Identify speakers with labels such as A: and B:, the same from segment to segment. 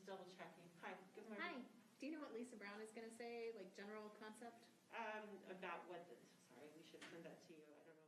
A: just double checking. Hi, good morning.
B: Hi. Do you know what Lisa Brown is going to say, like general concept?
A: About what the, sorry, we should send that to you. I don't know.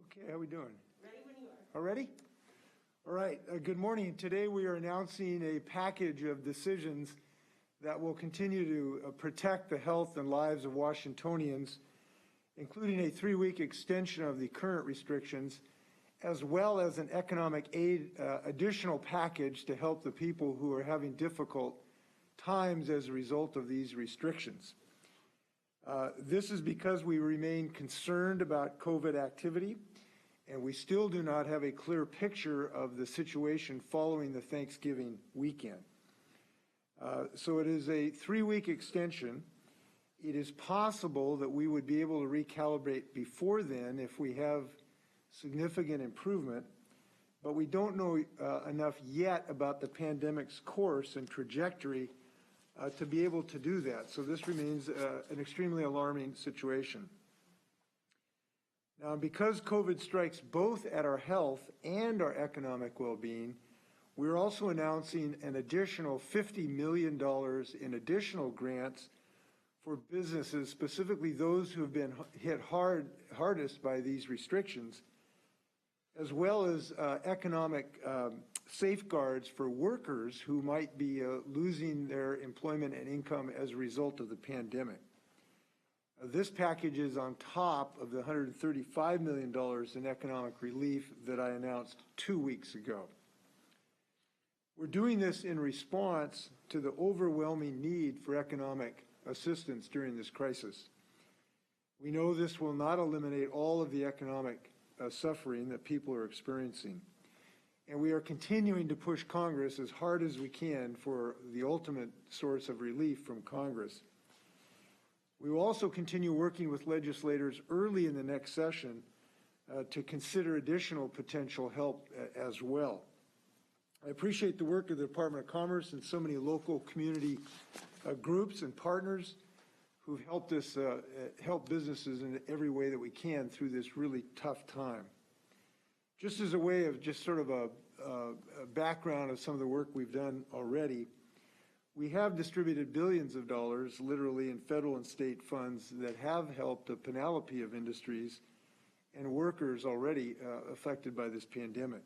C: Okay, how we doing?
A: Ready when you are.
C: All ready? All right, good morning. Today we are announcing a package of decisions that will continue to protect the health and lives of Washingtonians, including a 3-week extension of the current restrictions, as well as an economic aid additional package to help the people who are having difficult times as a result of these restrictions. This is because we remain concerned about COVID activity, and we still do not have a clear picture of the situation following the Thanksgiving weekend. So it is a 3-week extension. It is possible that we would be able to recalibrate before then if we have significant improvement, but we don't know enough yet about the pandemic's course and trajectory to be able to do that. So this remains an extremely alarming situation. Now, because COVID strikes both at our health and our economic well-being, we're also announcing an additional $50 million in additional grants for businesses, specifically those who have been hit hardest by these restrictions, as well as economic safeguards for workers who might be losing their employment and income as a result of the pandemic. This package is on top of the $135 million in economic relief that I announced 2 weeks ago. We're doing this in response to the overwhelming need for economic assistance during this crisis. We know this will not eliminate all of the economic suffering that people are experiencing. And we are continuing to push Congress as hard as we can for the ultimate source of relief from Congress. We will also continue working with legislators early in the next session to consider additional potential help as well. I appreciate the work of the Department of Commerce and so many local community groups and partners who've helped us help businesses in every way that we can through this really tough time. Just as a way of just sort of a background of some of the work we've done already, we have distributed billions of dollars, literally, in federal and state funds that have helped a panoply of industries and workers already affected by this pandemic.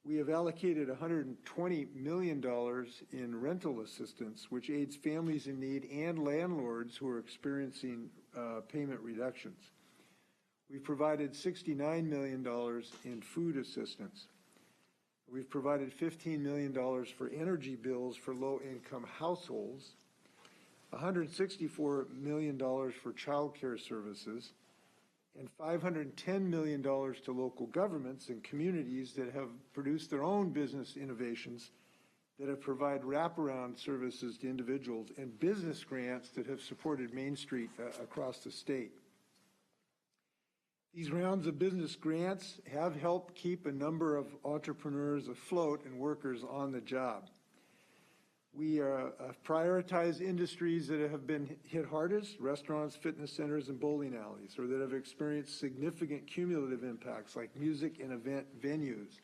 C: We have allocated $120 million in rental assistance, which aids families in need and landlords who are experiencing payment reductions. We've provided $69 million in food assistance. We've provided $15 million for energy bills for low-income households, $164 million for child care services, and $510 million to local governments and communities that have produced their own business innovations that have provided wraparound services to individuals, and business grants that have supported Main Street across the state. These rounds of business grants have helped keep a number of entrepreneurs afloat and workers on the job. We prioritize industries that have been hit hardest, restaurants, fitness centers, and bowling alleys, or that have experienced significant cumulative impacts like music and event venues.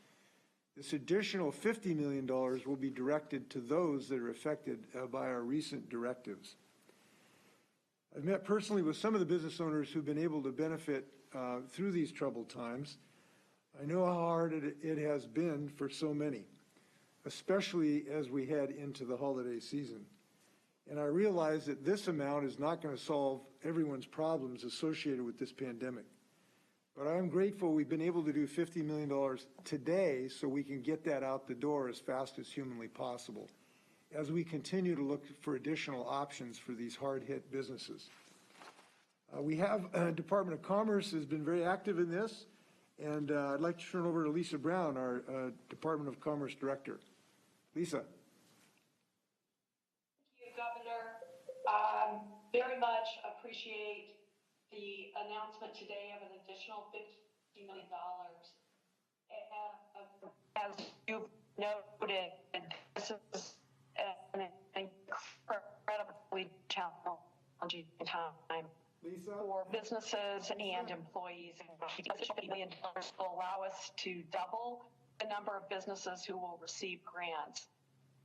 C: This additional $50 million will be directed to those that are affected by our recent directives. I've met personally with some of the business owners who've been able to benefit through these troubled times. I know how hard it has been for so many, especially as we head into the holiday season. And I realize that this amount is not going to solve everyone's problems associated with this pandemic. But I'm grateful we've been able to do $50 million today so we can get that out the door as fast as humanly possible as we continue to look for additional options for these hard-hit businesses. We have Department of Commerce has been very active in this, and I'd like to turn over to Lisa Brown, our Department of Commerce Director. Lisa.
D: Thank you, Governor. Very much appreciate the announcement today of an additional $50 million. As you noted, this is an incredibly challenging time
C: Lisa?
D: for businesses and employees. $50 million will allow us to double the number of businesses who will receive grants.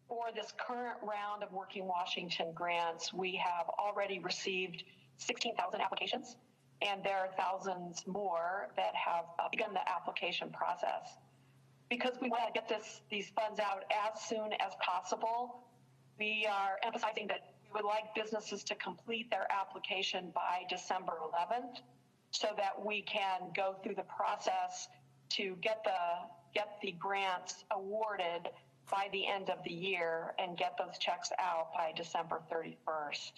D: For this current round of Working Washington grants, we have already received 16,000 applications, and there are thousands more that have begun the application process. Because we want to get these funds out as soon as possible, we are emphasizing that we would like businesses to complete their application by December 11th so that we can go through the process to get the grants awarded by the end of the year and get those checks out by December 31st.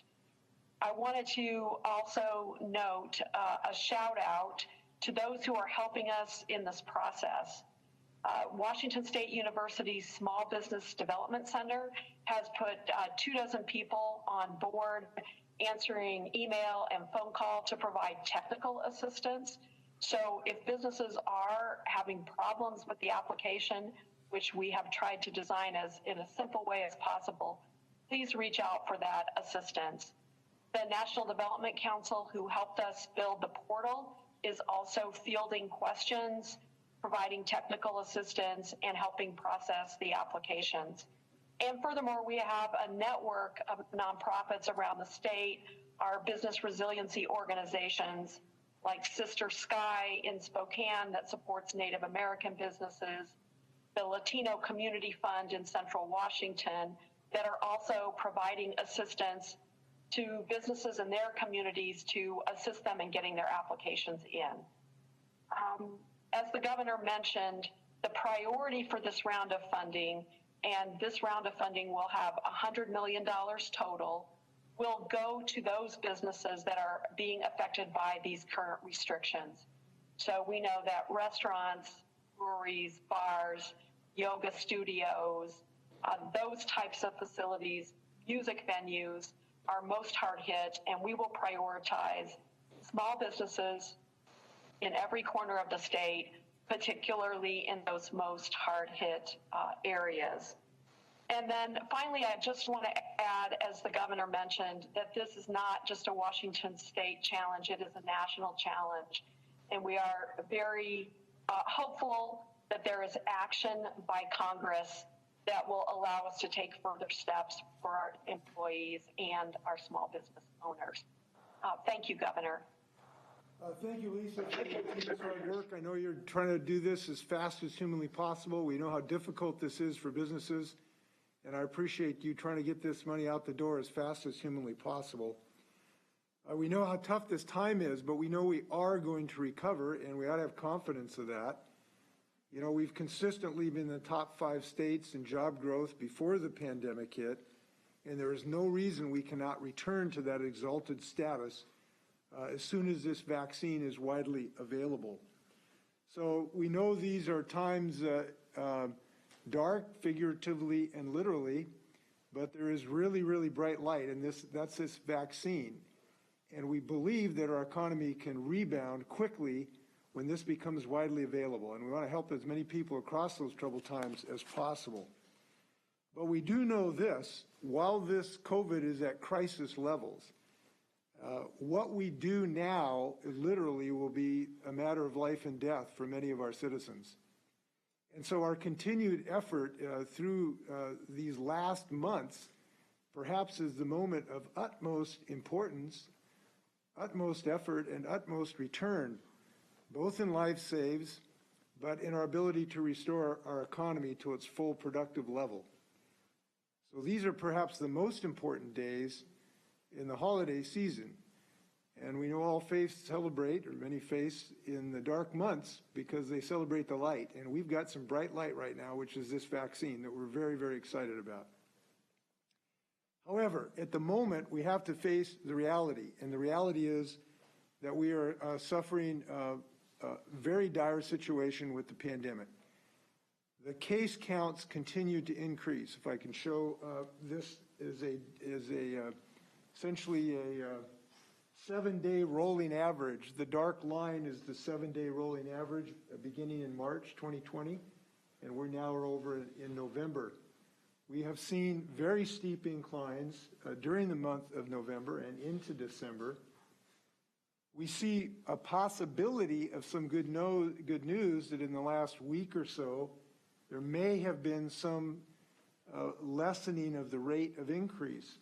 D: I wanted to also note a shout out to those who are helping us in this process. Washington State University's Small Business Development Center has put 24 people on board answering email and phone call to provide technical assistance. So if businesses are having problems with the application, which we have tried to design as in a simple way as possible, please reach out for that assistance. The National Development Council, who helped us build the portal, is also fielding questions, providing technical assistance, and helping process the applications. And furthermore, we have a network of nonprofits around the state, our business resiliency organizations like Sister Sky in Spokane that supports Native American businesses, the Latino Community Fund in Central Washington that are also providing assistance to businesses in their communities to assist them in getting their applications in. As the governor mentioned, the priority for this round of funding, and this round of funding will have $100 million total, will go to those businesses that are being affected by these current restrictions. So we know that restaurants, breweries, bars, yoga studios, those types of facilities, music venues are most hard hit, and we will prioritize small businesses in every corner of the state, particularly in those most hard-hit areas. And then finally, I just want to add, as the governor mentioned, that this is not just a Washington state challenge, it is a national challenge. And we are very hopeful that there is action by Congress that will allow us to take further steps for our employees and our small business owners. Thank you, Governor.
C: Thank you, Lisa, for your hard work. I know you're trying to do this as fast as humanly possible. We know how difficult this is for businesses, and I appreciate you trying to get this money out the door as fast as humanly possible. We know how tough this time is, but we know we are going to recover, and we ought to have confidence of that. You know, we've consistently been in the top 5 states in job growth before the pandemic hit, and there is no reason we cannot return to that exalted status as soon as this vaccine is widely available. So we know these are times dark, figuratively and literally, but there is really, really bright light, and that's this vaccine. And we believe that our economy can rebound quickly when this becomes widely available, and we want to help as many people across those troubled times as possible. But we do know this, while this COVID is at crisis levels, what we do now literally will be a matter of life and death for many of our citizens. And so our continued effort through these last months perhaps is the moment of utmost importance, utmost effort, and utmost return, both in life saves, but in our ability to restore our economy to its full productive level. So these are perhaps the most important days in the holiday season. And we know all faiths celebrate, or many faiths, in the dark months because they celebrate the light. And we've got some bright light right now, which is this vaccine that we're very, very excited about. However, at the moment, we have to face the reality. And the reality is that we are suffering a very dire situation with the pandemic. The case counts continue to increase. If I can show, this is essentially a 7-day rolling average. The dark line is the 7-day rolling average beginning in March 2020, and we're now over in November. We have seen very steep inclines during the month of November and into December. We see a possibility of some good news that in the last week or so, there may have been some lessening of the rate of increase.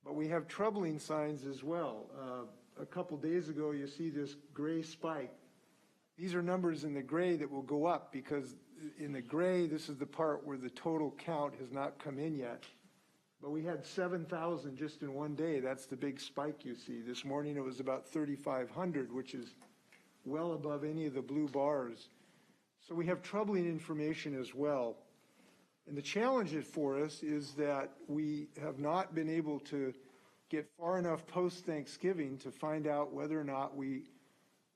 C: But we have troubling signs as well. a couple days ago, you see this gray spike. These are numbers in the gray that will go up because in the gray, this is the part where the total count has not come in yet. But we had 7,000 just in one day. That's the big spike you see. This morning it was about 3,500, which is well above any of the blue bars. So we have troubling information as well. And the challenge for us is that we have not been able to get far enough post-Thanksgiving to find out whether or not we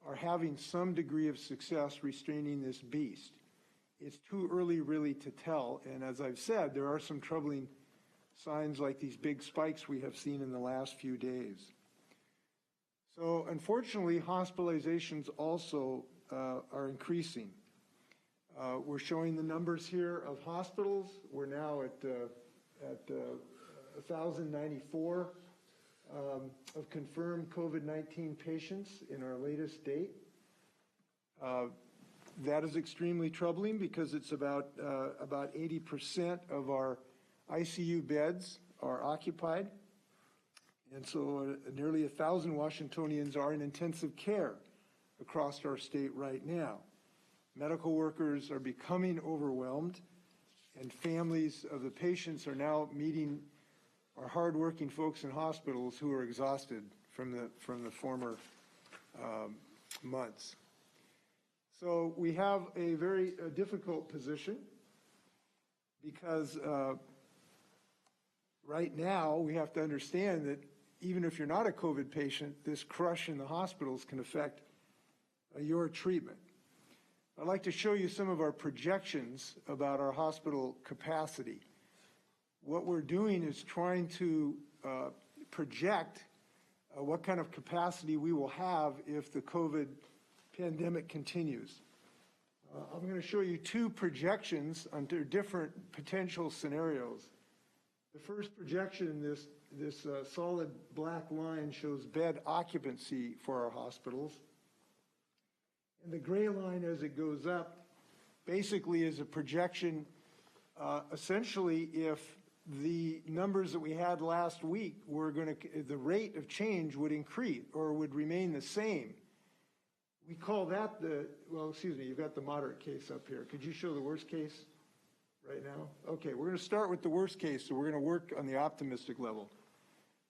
C: are having some degree of success restraining this beast. It's too early really to tell. And as I've said, there are some troubling signs like these big spikes we have seen in the last few days. So unfortunately, hospitalizations also are increasing. We're showing the numbers here of hospitals. We're now at 1,094 of confirmed COVID-19 patients in our latest date. That is extremely troubling because it's about 80% of our ICU beds are occupied. And so nearly 1,000 Washingtonians are in intensive care across our state right now. Medical workers are becoming overwhelmed, and families of the patients are now meeting our hardworking folks in hospitals who are exhausted from the former months. So we have a very difficult position because right now we have to understand that even if you're not a COVID patient, this crush in the hospitals can affect your treatment. I'd like to show you some of our projections about our hospital capacity. What we're doing is trying to project what kind of capacity we will have if the COVID pandemic continues. I'm going to show you two projections under different potential scenarios. The first projection in this solid black line shows bed occupancy for our hospitals. And the gray line as it goes up basically is a projection essentially if the numbers that we had last week were the rate of change would increase or would remain the same. We call that you've got the moderate case up here. Could you show the worst case right now? Okay, we're going to start with the worst case, so we're going to work on the optimistic level.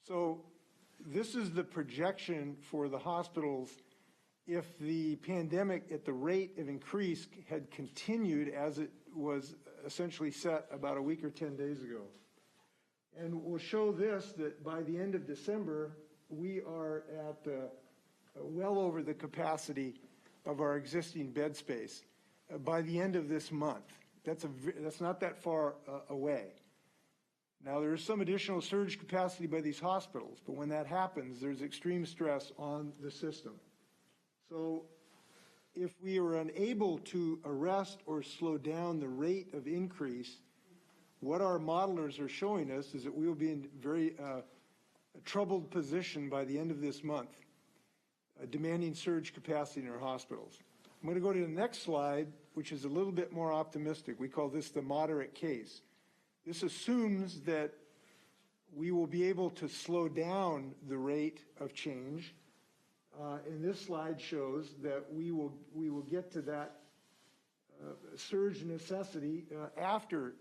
C: So this is the projection for the hospitals if the pandemic at the rate of increase had continued as it was essentially set about a week or 10 days ago. And we'll show this, that by the end of December, we are at well over the capacity of our existing bed space by the end of this month. That's not that far away. Now, there is some additional surge capacity by these hospitals, but when that happens, there's extreme stress on the system. So if we are unable to arrest or slow down the rate of increase, what our modelers are showing us is that we will be in very troubled position by the end of this month, demanding surge capacity in our hospitals. I'm going to go to the next slide, which is a little bit more optimistic. We call this the moderate case. This assumes that we will be able to slow down the rate of change. And this slide shows that we will get to that surge necessity after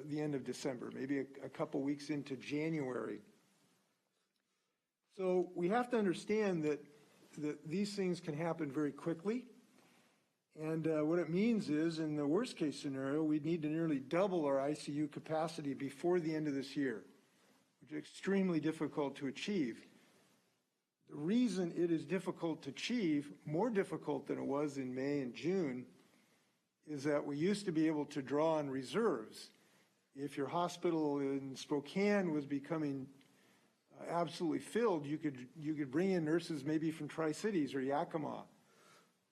C: the end of December, maybe a couple weeks into January. So we have to understand that these things can happen very quickly. And what it means is, in the worst case scenario, we'd need to nearly double our ICU capacity before the end of this year, which is extremely difficult to achieve. The reason it is difficult to achieve, more difficult than it was in May and June, is that we used to be able to draw on reserves. If your hospital in Spokane was becoming absolutely filled, you could bring in nurses maybe from Tri-Cities or Yakima.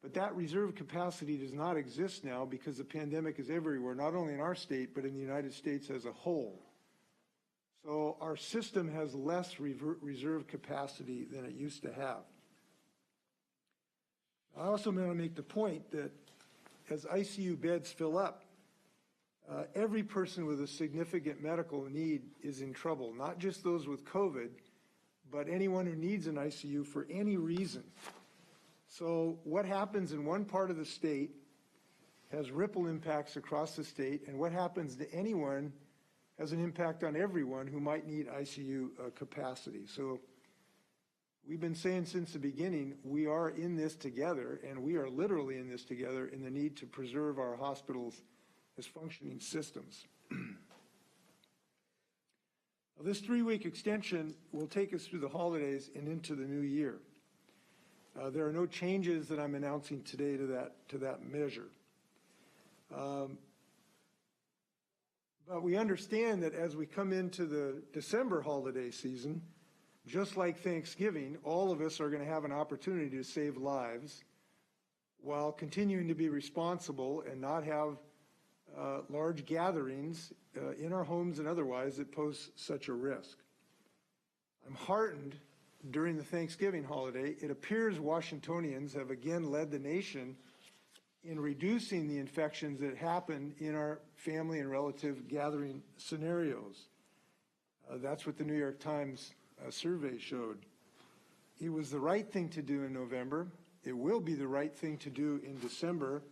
C: But that reserve capacity does not exist now because the pandemic is everywhere, not only in our state, but in the United States as a whole. So our system has less reserve capacity than it used to have. I also want to make the point that as ICU beds fill up, every person with a significant medical need is in trouble, not just those with COVID, but anyone who needs an ICU for any reason. So what happens in one part of the state has ripple impacts across the state, and what happens to anyone has an impact on everyone who might need ICU capacity. So we've been saying since the beginning, we are in this together, and we are literally in this together in the need to preserve our hospitals as functioning systems. Now, this 3-week extension will take us through the holidays and into the new year. There are no changes that I'm announcing today to that measure. But we understand that as we come into the December holiday season, just like Thanksgiving, all of us are going to have an opportunity to save lives while continuing to be responsible and not have large gatherings in our homes and otherwise that pose such a risk. I'm heartened during the Thanksgiving holiday. It appears Washingtonians have again led the nation in reducing the infections that happen in our family and relative gathering scenarios. That's what the New York Times survey showed. It was the right thing to do in November. It will be the right thing to do in December.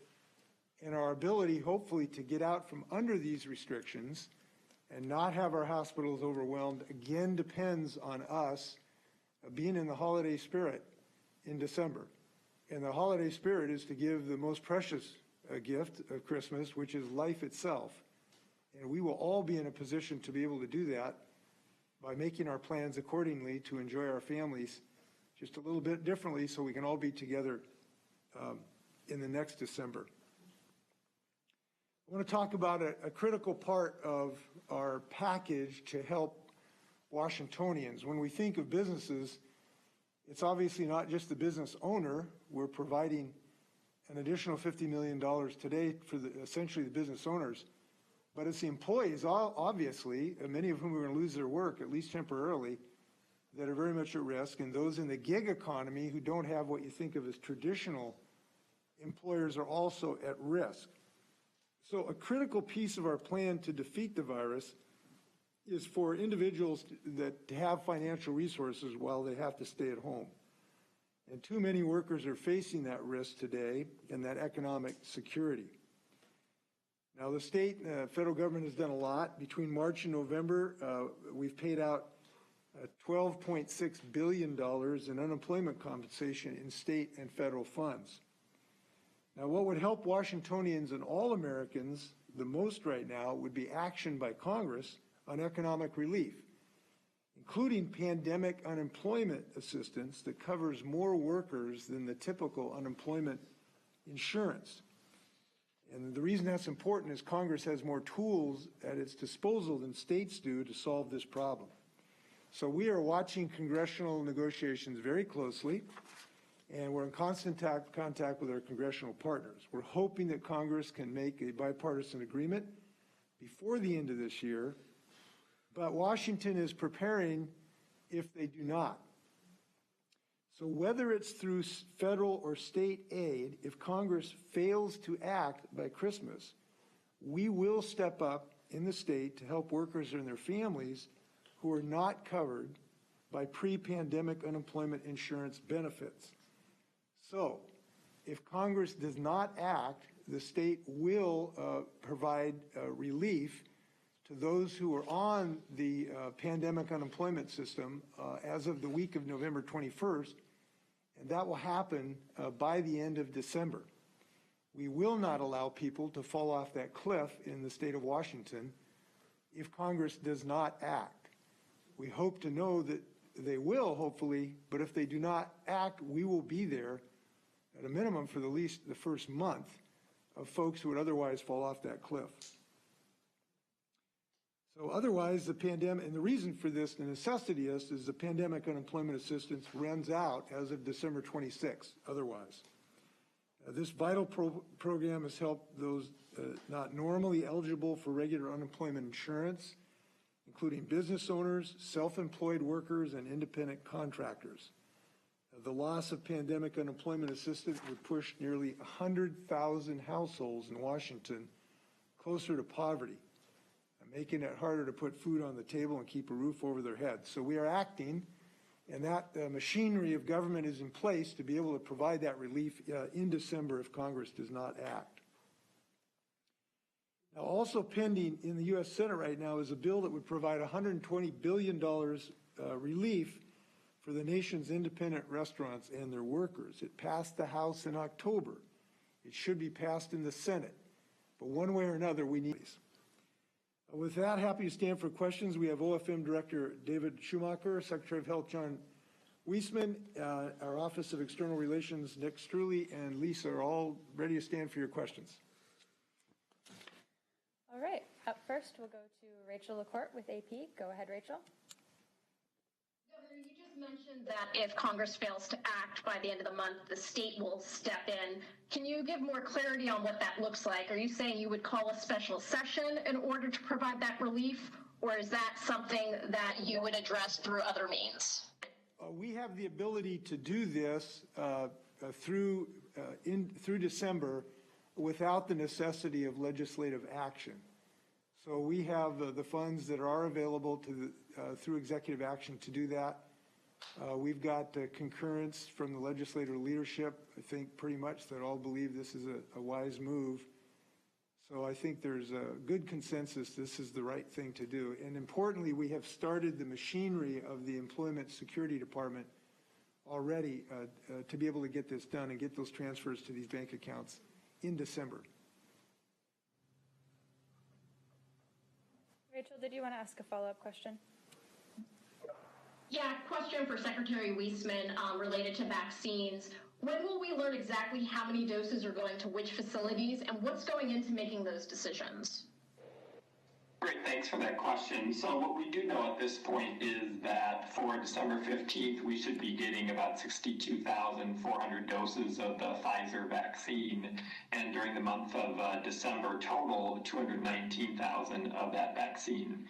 C: And our ability, hopefully, to get out from under these restrictions and not have our hospitals overwhelmed, again, depends on us being in the holiday spirit in December. And the holiday spirit is to give the most precious gift of Christmas, which is life itself. And we will all be in a position to be able to do that by making our plans accordingly to enjoy our families just a little bit differently so we can all be together in the next December. I want to talk about a critical part of our package to help Washingtonians. When we think of businesses, it's obviously not just the business owner. We're providing an additional $50 million today for essentially the business owners, but it's the employees, obviously, many of whom are going to lose their work, at least temporarily, that are very much at risk, and those in the gig economy who don't have what you think of as traditional employers are also at risk. So a critical piece of our plan to defeat the virus is for individuals that have financial resources while they have to stay at home. And too many workers are facing that risk today and that economic security. Now, the state and federal government has done a lot. Between March and November, we've paid out $12.6 billion in unemployment compensation in state and federal funds. Now, what would help Washingtonians and all Americans the most right now would be action by Congress on economic relief, including pandemic unemployment assistance that covers more workers than the typical unemployment insurance. And the reason that's important is Congress has more tools at its disposal than states do to solve this problem. So we are watching congressional negotiations very closely, and we're in constant contact with our congressional partners. We're hoping that Congress can make a bipartisan agreement before the end of this year, but Washington is preparing if they do not. So whether it's through federal or state aid, if Congress fails to act by Christmas, we will step up in the state to help workers and their families who are not covered by pre-pandemic unemployment insurance benefits. So if Congress does not act, the state will provide relief to those who are on the pandemic unemployment system as of the week of November 21st, and that will happen by the end of December. We will not allow people to fall off that cliff in the state of Washington if Congress does not act. We hope to know that they will, hopefully, but if they do not act, we will be there at a minimum for at least the first month of folks who would otherwise fall off that cliff. So otherwise, the pandemic, and the reason for this, the necessity is the pandemic unemployment assistance runs out as of December 26th, otherwise. This vital program has helped those not normally eligible for regular unemployment insurance, including business owners, self-employed workers, and independent contractors. The loss of pandemic unemployment assistance would push nearly 100,000 households in Washington closer to poverty, making it harder to put food on the table and keep a roof over their heads. So we are acting And that machinery of government is in place to be able to provide that relief in December if Congress does not act. Now, also pending in the U.S. Senate right now is a bill that would provide $120 billion relief for the nation's independent restaurants and their workers. It passed the House in October. It should be passed in the Senate. But one way or another, we need these. With that, happy to stand for questions. We have OFM Director David Schumacher, Secretary of Health John Weisman, our Office of External Relations Nick Struley, and Lisa are all ready to stand for your questions.
B: All right, up first we'll go to Rachel LaCourte with AP. Go ahead, Rachel.
E: Governor, you just mentioned that if Congress fails to act by the end of the month, the state will step in. Can you give more clarity on what that looks like? Are you saying you would call a special session in order to provide that relief, or is that something that you would address through other means?
C: We have the ability to do this through December without the necessity of legislative action. So we have the funds that are available to through executive action to do that. We've got concurrence from the legislative leadership, I think pretty much that all believe this is a wise move. So I think there's a good consensus this is the right thing to do. And importantly, we have started the machinery of the Employment Security Department already to be able to get this done and get those transfers to these bank accounts in December.
B: Rachel, did you want to ask a follow-up question?
E: Yeah, question for Secretary Weisman related to vaccines. When will we learn exactly how many doses are going to which facilities, and what's going into making those decisions?
F: Great, thanks for that question. So what we do know at this point is that for December 15th, we should be getting about 62,400 doses of the Pfizer vaccine. And during the month of December, total 219,000 of that vaccine.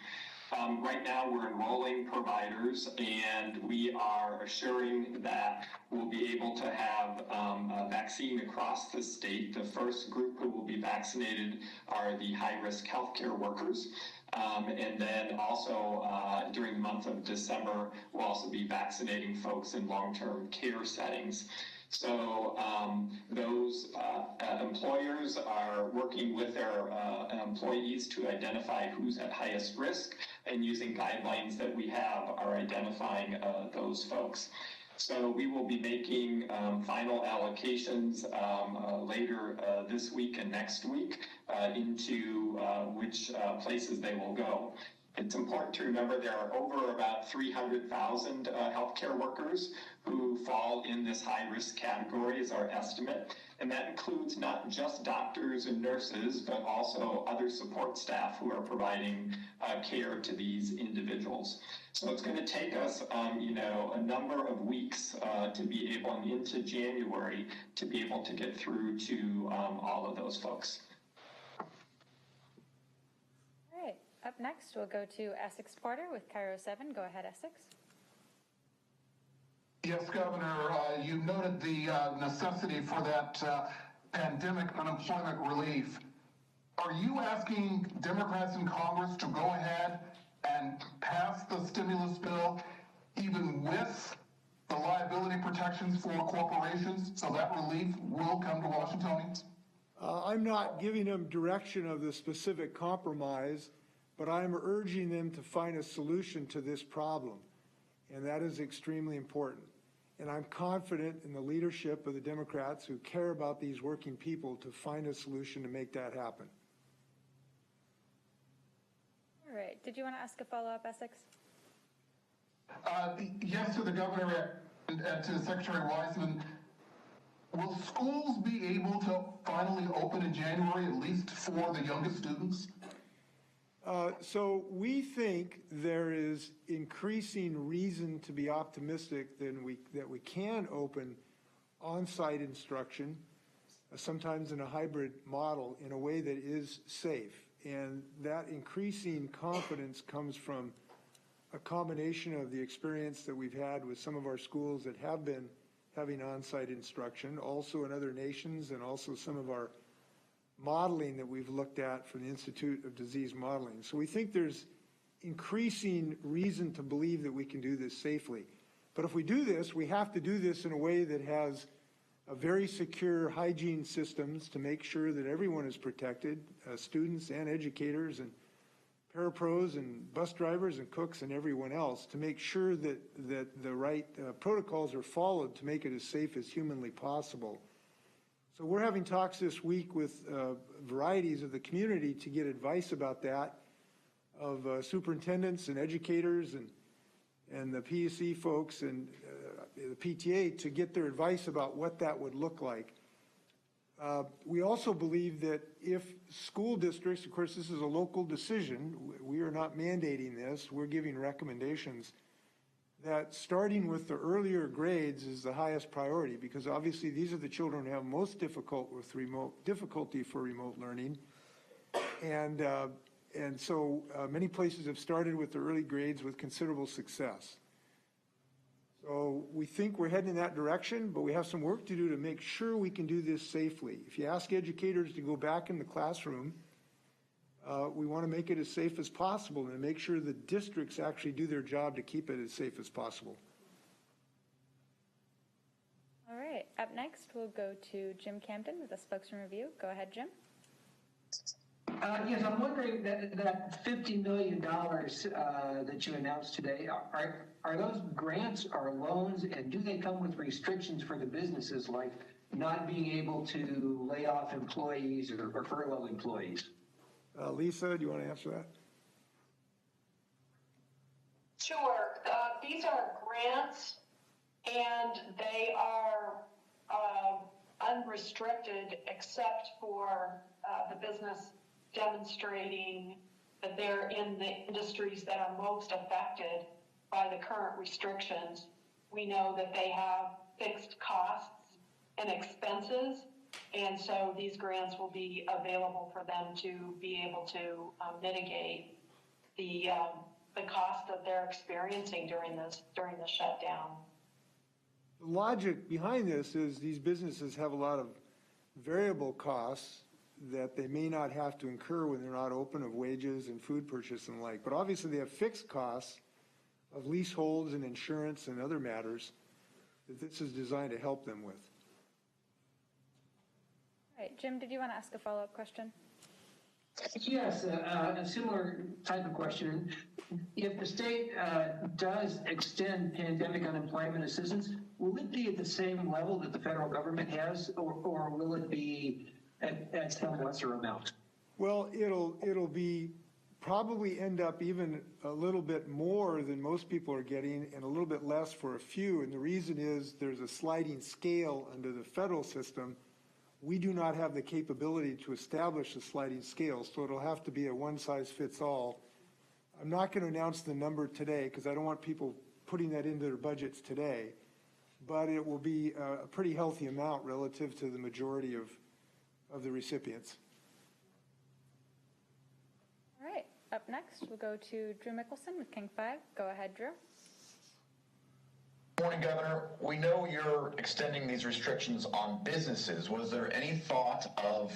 F: Right now, we're enrolling providers, and we are assuring that we'll be able to have a vaccine across the state. The first group who will be vaccinated are the high-risk healthcare workers. And then also during the month of December, we'll also be vaccinating folks in long-term care settings. So those employers are working with their employees to identify who's at highest risk, and using guidelines that we have are identifying those folks. So we will be making final allocations later this week and next week into which places they will go. It's important to remember there are over about 300,000 healthcare workers who fall in this high-risk category is our estimate. And that includes not just doctors and nurses, but also other support staff who are providing care to these individuals. So it's going to take us, a number of weeks to be able, and into January, to be able to get through to all of those folks.
B: Up next, we'll go to Essex Porter with Cairo 7. Go ahead, Essex.
G: Yes, Governor, you noted the necessity for that pandemic unemployment relief. Are you asking Democrats in Congress to go ahead and pass the stimulus bill even with the liability protections for corporations so that relief will come to Washingtonians?
C: I'm not giving them direction of the specific compromise, but I'm urging them to find a solution to this problem, and that is extremely important. And I'm confident in the leadership of the Democrats who care about these working people to find a solution to make that happen.
B: All right. Did you want to ask a follow-up, Essex?
G: Yes, to the Governor and to Secretary Weisman. Will schools be able to finally open in January, at least for the youngest students?
C: So we think there is increasing reason to be optimistic that we can open on-site instruction, sometimes in a hybrid model, in a way that is safe. And that increasing confidence comes from a combination of the experience that we've had with some of our schools that have been having on-site instruction, also in other nations, and also some of our modeling that we've looked at from the Institute of Disease Modeling. So we think there's increasing reason to believe that we can do this safely. But if we do this, we have to do this in a way that has a very secure hygiene systems to make sure that everyone is protected, students and educators and parapros and bus drivers and cooks and everyone else, to make sure that the right protocols are followed to make it as safe as humanly possible. So we're having talks this week with varieties of the community to get advice about that, of superintendents and educators and the PSC folks and the PTA, to get their advice about what that would look like. We also believe that if school districts, of course this is a local decision, we are not mandating this, we're giving recommendations, that starting with the earlier grades is the highest priority, because obviously these are the children who have most difficulty for remote learning. And so many places have started with the early grades with considerable success. So we think we're heading in that direction, but we have some work to do to make sure we can do this safely. If you ask educators to go back in the classroom, we want to make it as safe as possible and make sure the districts actually do their job to keep it as safe as possible.
B: All right, up next we'll go to Jim Camden with a spokesman review. Go ahead, Jim.
H: Yes, I'm wondering that $50 million that you announced today, are those grants or loans, and do they come with restrictions for the businesses, like not being able to lay off employees or furlough employees?
C: Lisa, do you want to answer that?
D: Sure. These are grants, and they are unrestricted except for the business demonstrating that they're in the industries that are most affected by the current restrictions. We know that they have fixed costs and expenses, and so these grants will be available for them to be able to mitigate the cost that they're experiencing during the shutdown.
C: The logic behind this is these businesses have a lot of variable costs that they may not have to incur when they're not open, of wages and food purchase and the like. But obviously they have fixed costs of leaseholds and insurance and other matters that this is designed to help them with.
B: All right, Jim, did you want to ask a follow-up question?
H: Yes, a similar type of question. If the state does extend pandemic unemployment assistance, will it be at the same level that the federal government has, or will it be at some lesser amount?
C: Well, it'll be probably end up even a little bit more than most people are getting and a little bit less for a few. And the reason is there's a sliding scale under the federal system. We do not have the capability to establish a sliding scale, so it'll have to be a one-size-fits-all. I'm not going to announce the number today because I don't want people putting that into their budgets today, but it will be a pretty healthy amount relative to the majority of the recipients.
B: All right, up next we'll go to Drew Mickelson with King 5. Go ahead, Drew.
I: Morning, Governor. We know you're extending these restrictions on businesses. Was there any thought of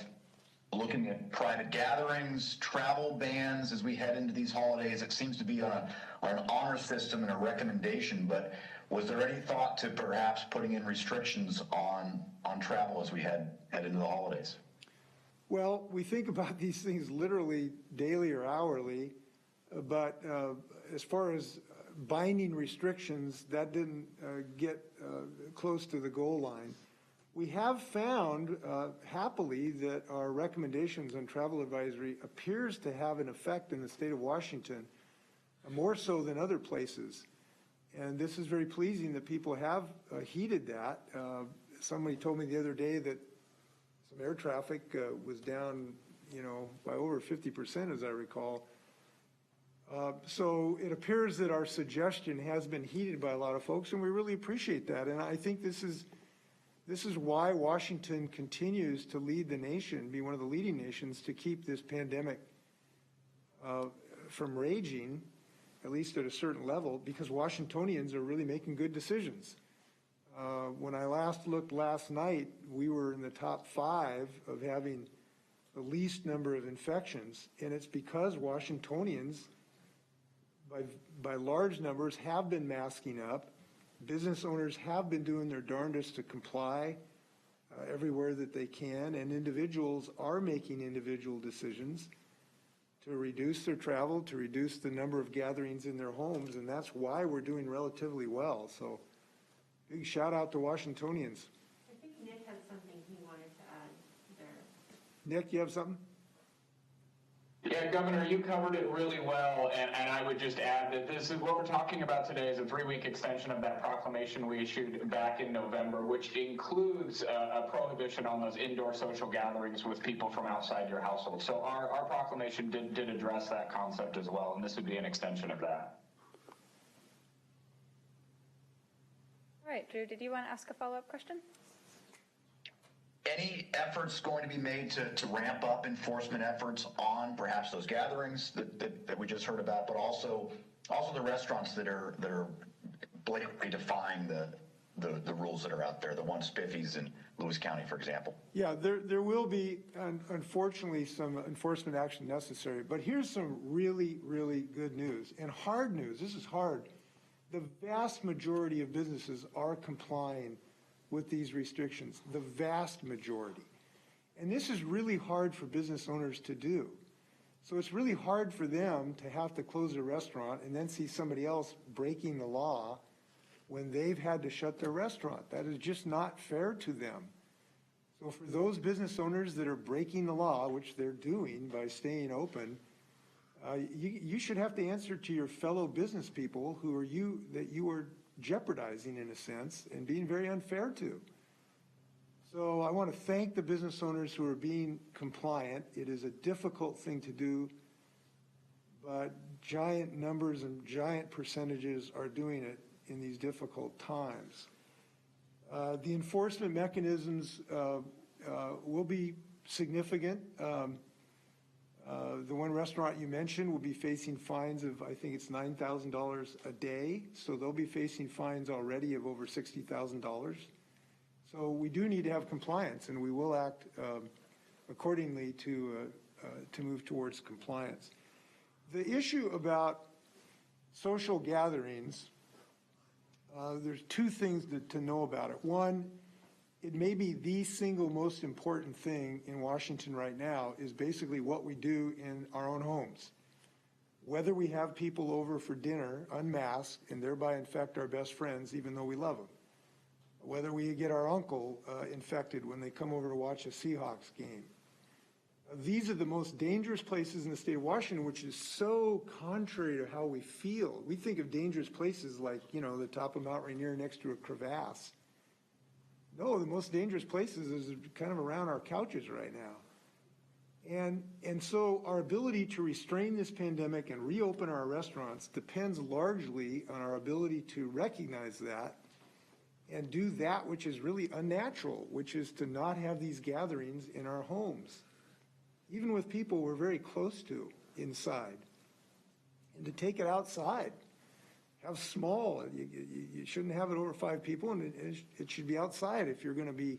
I: looking at private gatherings, travel bans as we head into these holidays? It seems to be on an honor system and a recommendation, but was there any thought to perhaps putting in restrictions on travel as we head into the holidays?
C: Well, we think about these things literally daily or hourly, but as far as binding restrictions, that didn't get close to the goal line. We have found, happily, that our recommendations on travel advisory appears to have an effect in the state of Washington, more so than other places. And this is very pleasing that people have heeded that. Somebody told me the other day that some air traffic was down, by over 50%, as I recall. So it appears that our suggestion has been heeded by a lot of folks, and we really appreciate that. And I think this is why Washington continues to lead the nation, be one of the leading nations, to keep this pandemic from raging, at least at a certain level, because Washingtonians are really making good decisions. When I last looked last night, we were in the top 5 of having the least number of infections, and it's because Washingtonians, by large numbers, have been masking up, Business owners have been doing their darndest to comply everywhere that they can, and individuals are making individual decisions to reduce their travel, to reduce the number of gatherings in their homes, and that's why we're doing relatively well. So big shout out to Washingtonians.
A: I think Nick had something he wanted to add there.
C: Nick, you have something?
J: Yeah, Governor, you covered it really well, and I would just add that this is what we're talking about today is a 3-week extension of that proclamation we issued back in November, which includes a prohibition on those indoor social gatherings with people from outside your household. So our proclamation did address that concept as well, and this would be an extension of that.
B: All right, Drew, did you want to ask a follow-up question?
I: Any efforts going to be made to ramp up enforcement efforts on perhaps those gatherings that we just heard about, but also the restaurants that are blatantly defying the rules that are out there, the one Spiffy's in Lewis County, for example?
C: Yeah, there will be, unfortunately, some enforcement action necessary. But here's some really, really good news and hard news. This is hard. The vast majority of businesses are complying with these restrictions, the vast majority. And this is really hard for business owners to do. So it's really hard for them to have to close a restaurant and then see somebody else breaking the law when they've had to shut their restaurant. That is just not fair to them. So for those business owners that are breaking the law, which they're doing by staying open, you should have to answer to your fellow business people that you are jeopardizing in a sense and being very unfair to. So I want to thank the business owners who are being compliant. It is a difficult thing to do, but giant numbers and giant percentages are doing it in these difficult times. The enforcement mechanisms will be significant. The one restaurant you mentioned will be facing fines of, I think it's $9,000 a day. So they'll be facing fines already of over $60,000. So we do need to have compliance, and we will act accordingly to move towards compliance. The issue about social gatherings, there's two things to know about it. One, it may be the single most important thing in Washington right now is basically what we do in our own homes. Whether we have people over for dinner unmasked and thereby infect our best friends even though we love them. Whether we get our uncle infected when they come over to watch a Seahawks game. These are the most dangerous places in the state of Washington, which is so contrary to how we feel. We think of dangerous places like, the top of Mount Rainier next to a crevasse. No, the most dangerous places is kind of around our couches right now. And so our ability to restrain this pandemic and reopen our restaurants depends largely on our ability to recognize that and do that which is really unnatural, which is to not have these gatherings in our homes, even with people we're very close to inside, and to take it outside. Have small, you shouldn't have it over 5 people, and it should be outside if you're going to be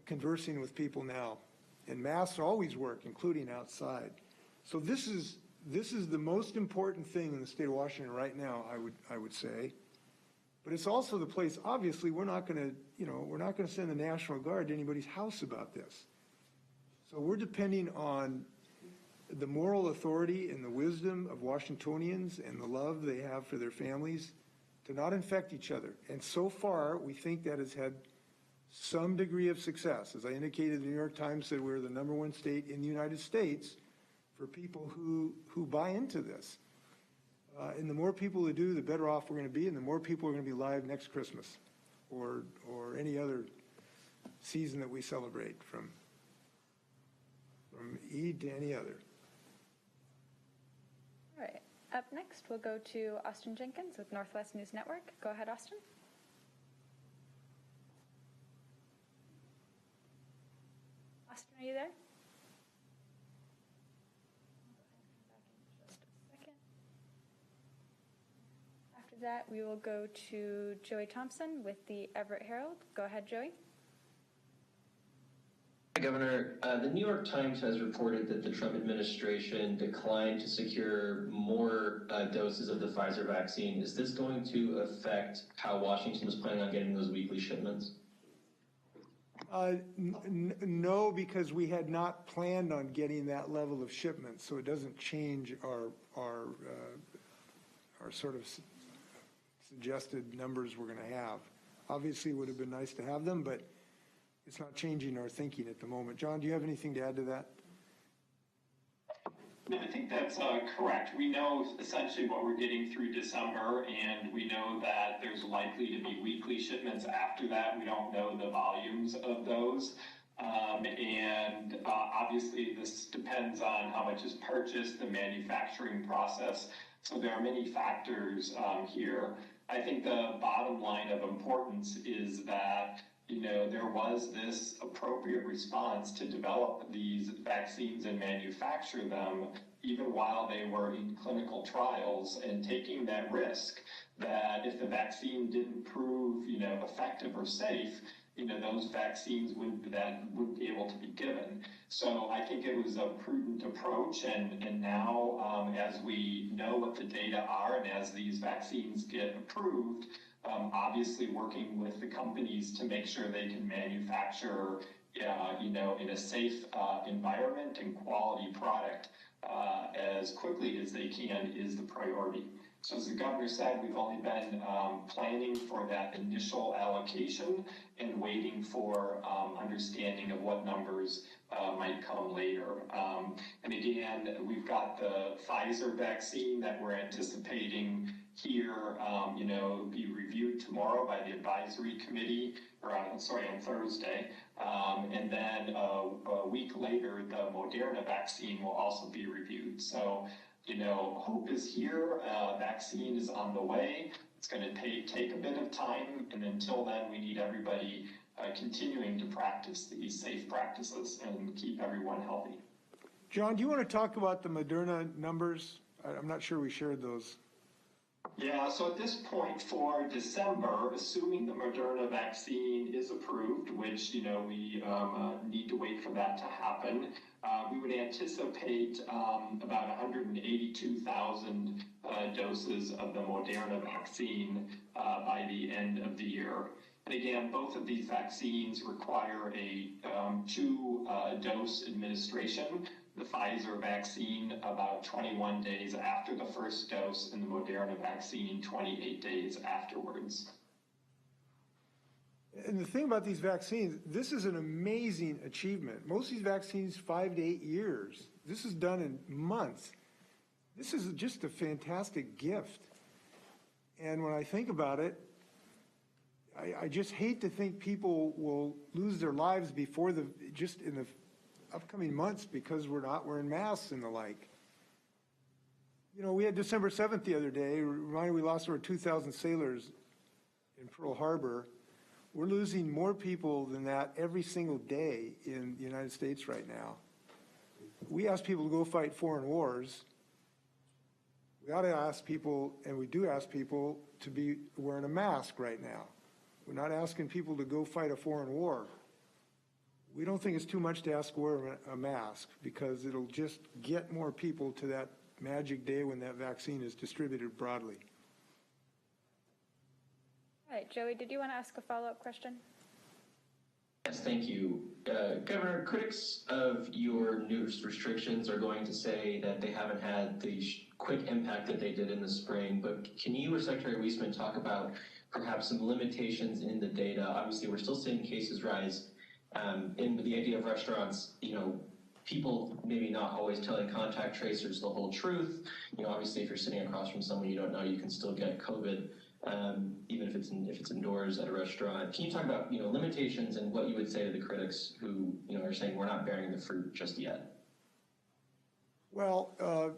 C: conversing with people now. And masks always work, including outside. So this is the most important thing in the state of Washington right now, I would say. But it's also the place, obviously, we're not going to send the National Guard to anybody's house about this. So we're depending on the moral authority and the wisdom of Washingtonians and the love they have for their families to not infect each other. And so far, we think that has had some degree of success. As I indicated, the New York Times said we're the #1 state in the United States for people who buy into this. And the more people who do, the better off we're going to be, and the more people are going to be live next Christmas or any other season that we celebrate, from Eid to any other.
B: All right, up next, we'll go to Austin Jenkins with Northwest News Network. Go ahead, Austin. Austin, are you there? Just a second. After that, we will go to Joey Thompson with the Everett Herald. Go ahead, Joey.
K: Governor, the New York Times has reported that the Trump administration declined to secure more doses of the Pfizer vaccine. Is this going to affect how Washington is planning on getting those weekly shipments?
C: No, because we had not planned on getting that level of shipment, so it doesn't change our sort of suggested numbers we're going to have. Obviously, it would have been nice to have them, but it's not changing our thinking at the moment. John, do you have anything to add to that?
F: No, I think that's correct. We know essentially what we're getting through December, and we know that there's likely to be weekly shipments after that. We don't know the volumes of those. And obviously this depends on how much is purchased, the manufacturing process. So there are many factors here. I think the bottom line of importance is that there was this appropriate response to develop these vaccines and manufacture them even while they were in clinical trials, and taking that risk that if the vaccine didn't prove, effective or safe, those vaccines wouldn't be able to be given. So I think it was a prudent approach, and now as we know what the data are and as these vaccines get approved, obviously working with the companies to make sure they can manufacture, in a safe environment and quality product as quickly as they can is the priority. So as the governor said, we've only been planning for that initial allocation and waiting for understanding of what numbers might come later. And again, we've got the Pfizer vaccine that we're anticipating here, be reviewed tomorrow by the advisory committee, or on Thursday. And then a week later, the Moderna vaccine will also be reviewed. So, hope is here. Vaccine is on the way. It's going to take a bit of time. And until then, we need everybody continuing to practice these safe practices and keep everyone healthy.
C: John, do you want to talk about the Moderna numbers? I'm not sure we shared those.
F: Yeah, so at this point for December, assuming the Moderna vaccine is approved, which, we need to wait for that to happen, we would anticipate about 182,000 doses of the Moderna vaccine by the end of the year. And again, both of these vaccines require a two-dose administration. The Pfizer vaccine about 21 days after the first dose, and the Moderna vaccine 28 days afterwards.
C: And the thing about these vaccines, this is an amazing achievement. Most of these vaccines, 5 to 8 years. This is done in months. This is just a fantastic gift. And when I think about it, I just hate to think people will lose their lives before just in the upcoming months because we're not wearing masks and the like. We had December 7th the other day. Reminded we lost over 2,000 sailors in Pearl Harbor. We're losing more people than that every single day in the United States right now. We ask people to go fight foreign wars. We ought to ask people, and we do ask people, to be wearing a mask right now. We're not asking people to go fight a foreign war. We don't think it's too much to ask to wear a mask because it'll just get more people to that magic day when that vaccine is distributed broadly.
B: All right, Joey, did you want to ask a follow-up question?
K: Yes, thank you. Governor, critics of your new restrictions are going to say that they haven't had the quick impact that they did in the spring, but can you or Secretary Weissman talk about perhaps some limitations in the data? Obviously, we're still seeing cases rise. In the idea of restaurants, people maybe not always telling contact tracers the whole truth. Obviously, if you're sitting across from someone you don't know, you can still get COVID, even if it's indoors at a restaurant. Can you talk about limitations and what you would say to the critics who are saying we're not bearing the fruit just yet?
C: Well,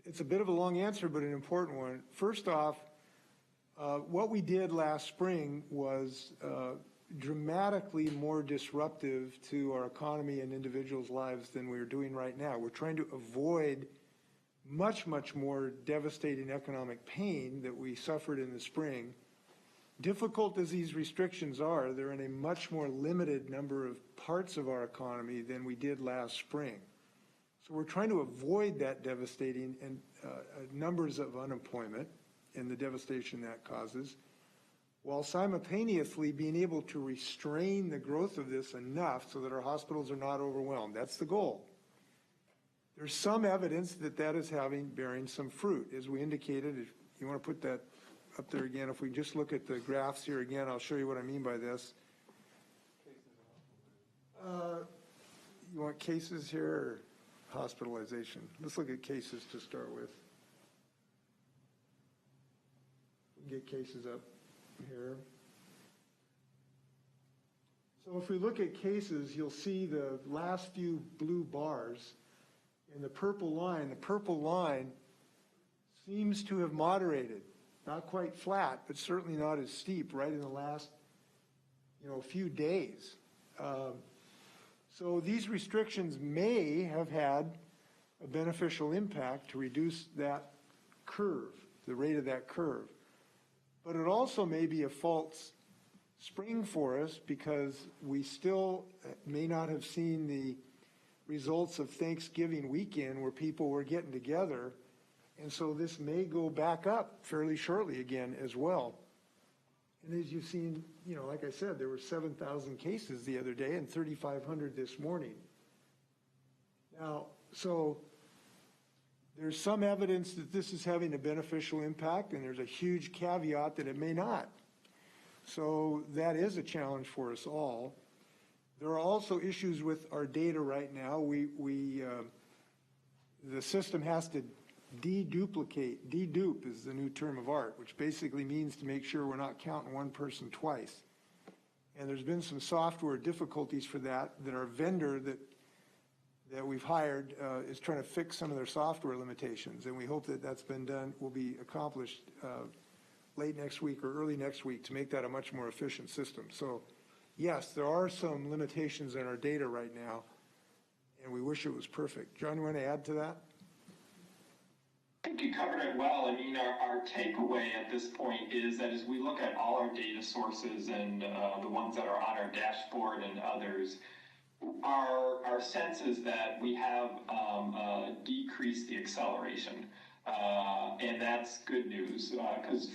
C: it's a bit of a long answer, but an important one. First off, what we did last spring was dramatically more disruptive to our economy and individuals' lives than we're doing right now. We're trying to avoid much, much more devastating economic pain that we suffered in the spring. difficult as these restrictions are, they're in a much more limited number of parts of our economy than we did last spring. So we're trying to avoid that devastating and numbers of unemployment and the devastation that causes, while simultaneously being able to restrain the growth of this enough so that our hospitals are not overwhelmed. That's the goal. There's some evidence that that is bearing some fruit. As we indicated, if you want to put that up there again, if we just look at the graphs here again, I'll show you what I mean by this. You want cases here or hospitalization? Let's look at cases to start with. Get cases up here. So if we look at cases, you'll see the last few blue bars in the purple line seems to have moderated. Not quite flat, but certainly not as steep right in the last, few days. So these restrictions may have had a beneficial impact to reduce that curve, the rate of that curve. But it also may be a false spring for us because we still may not have seen the results of Thanksgiving weekend where people were getting together. And so this may go back up fairly shortly again as well. And as you've seen, like I said, there were 7,000 cases the other day and 3,500 this morning. Now, so there's some evidence that this is having a beneficial impact, and there's a huge caveat that it may not. So that is a challenge for us all. There are also issues with our data right now. The system has to deduplicate. Dedupe is the new term of art, which basically means to make sure we're not counting one person twice. And there's been some software difficulties for that our vendor that we've hired is trying to fix some of their software limitations. And we hope that that's been done, will be accomplished late next week or early next week to make that a much more efficient system. So yes, there are some limitations in our data right now, and we wish it was perfect. John, you want to add to that?
F: I think you covered it well. I mean, our takeaway at this point is that as we look at all our data sources and the ones that are on our dashboard and others, our sense is that we have decreased the acceleration. And that's good news because